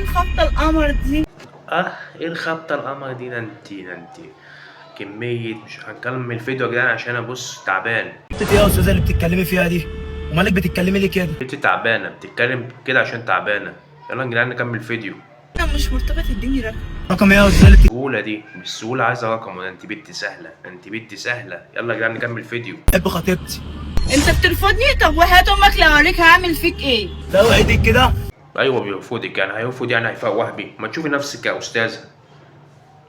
الخبطة القمر دي؟ ايه الخبطة القمر دي؟ ده انت كمية. مش هنكمل الفيديو يا جدعان عشان ابص تعبان. انت ايه يا استاذه اللي بتتكلمي فيها دي؟ ومالك بتتكلمي ليه كده؟ انت تعبانة بتتكلم كده عشان تعبانة. يلا يا جدعان نكمل فيديو. انا مش مرتبط، اديني رقم. رقم ايه يا استاذه اللي السهولة دي بالسهولة عايزة رقم؟ ولا انت بنت سهلة؟ انت بنت سهلة. يلا يا جدعان نكمل فيديو. بتحب خطيبتي؟ انت بترفضني؟ طب وحياة امك لو عليك هعمل فيك ايه؟ لو ايدك كده ايوه بيرفضك، يعني هيرفض يعني هيفوه بيه. ما تشوفي نفسك يا استاذة.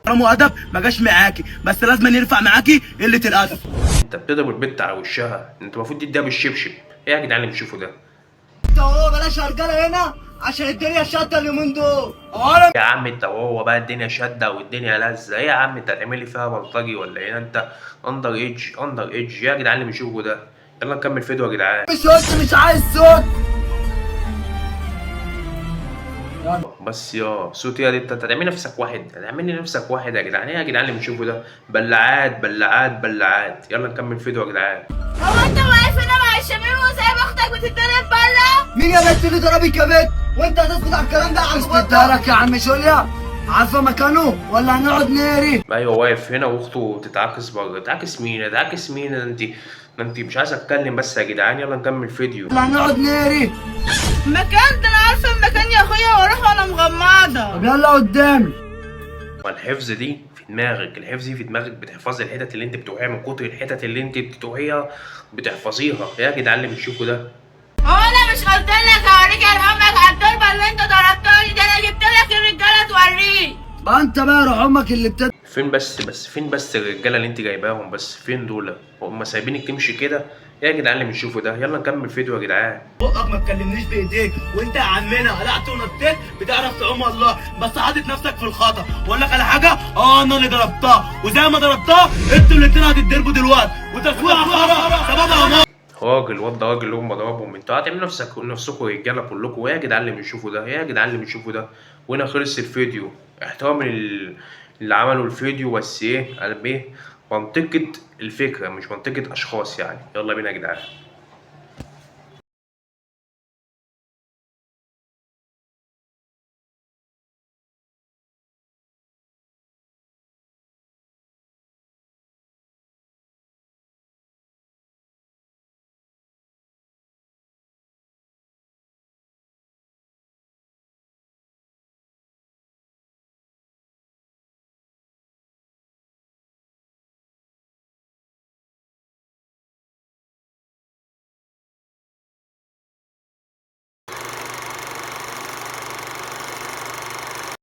كرم وادب ما جاش معاكي، بس لازم يرفع معاكي قله الادب. انت بتضرب البت على وشها، انت المفروض تديها بالشبشب. ايه يا جدعان اللي بتشوفوا ده؟ انت وهو بلاش رجاله هنا عشان الدنيا شاده اليومين دول. يا عم انت وهو بقى الدنيا شاده والدنيا لذة. ايه يا عم انت هتعملي فيها بلطجي ولا ايه؟ انت اندر ايدج يا جدعان اللي بنشوفه ده. يلا نكمل فيديو يا جدعان. مش قلت مش عايز صوت؟ بس يا صوت يا دي، انت هتعملي نفسك واحد، هتعملي نفسك واحد يا جدعان. ايه يا جدعان اللي بنشوفه ده؟ بلعات بلعات بلعات. يلا نكمل فيديو يا جدعان. هو انت واقف هنا مع الشباب وسايب اختك بتتضرب بره؟ مين يا بنت اللي ضربك يا بنت؟ وانت هتسكت على الكلام ده؟ اسكت لك يا عم شوليا. عارفه مكانه ولا هنقعد نهري؟ ايوه واقف هنا واخته تتعاكس بره. تعاكس مين؟ تعاكس مين؟ ده انت مش عايز اتكلم بس يا جدعان. يلا نكمل فيديو. ولا هنقعد نهري؟ مكان ده انا عارفه المكان يا اخويا، واروح وانا مغمضه. طب يلا قدامي. والحفظ دي في دماغك، الحفظ دي في دماغك. بتحفظي الحتت اللي انت بتوعيها من كتر الحتت اللي انت بتوعيها بتحفظيها. يا جدعان اللي بتشوفوا ده. هو انا مش قلت لك اوريك ارحمك على الضربه اللي انت ضربتها لي؟ ده انا جبت لك الرجاله توريك. بقى انت بقى روح امك اللي فين فين بس الرجاله اللي انت جايباهم؟ بس فين دول؟ هم سايبينك تمشي كده؟ يا جدعان اللي بنشوفه ده. يلا نكمل فيديو يا جدعان. بقك ما تكلمنيش بايديك، وانت يا عمنا قلعت ونطيت بتعرف تعوم الله، بس حاطط نفسك في الخطا. واقول لك على حاجه، انا اللي ضربتها، وزي ما ضربتها انتوا الاتنين هتتضربوا دلوقتي، وتسويق خرا سببها موت. راجل واد راجل اللي هم ضربهم. انتوا هتعملوا نفسكم رجاله كلكم. يا جدعان اللي بنشوفه ده. يا جدعان اللي بنشوفه ده. وهنا خلص الفيديو. احترام اللي عملوا الفيديو، بس ايه قلب ايه؟ منطقة الفكرة مش منطقة اشخاص يعني. يلا بينا يا جدعان.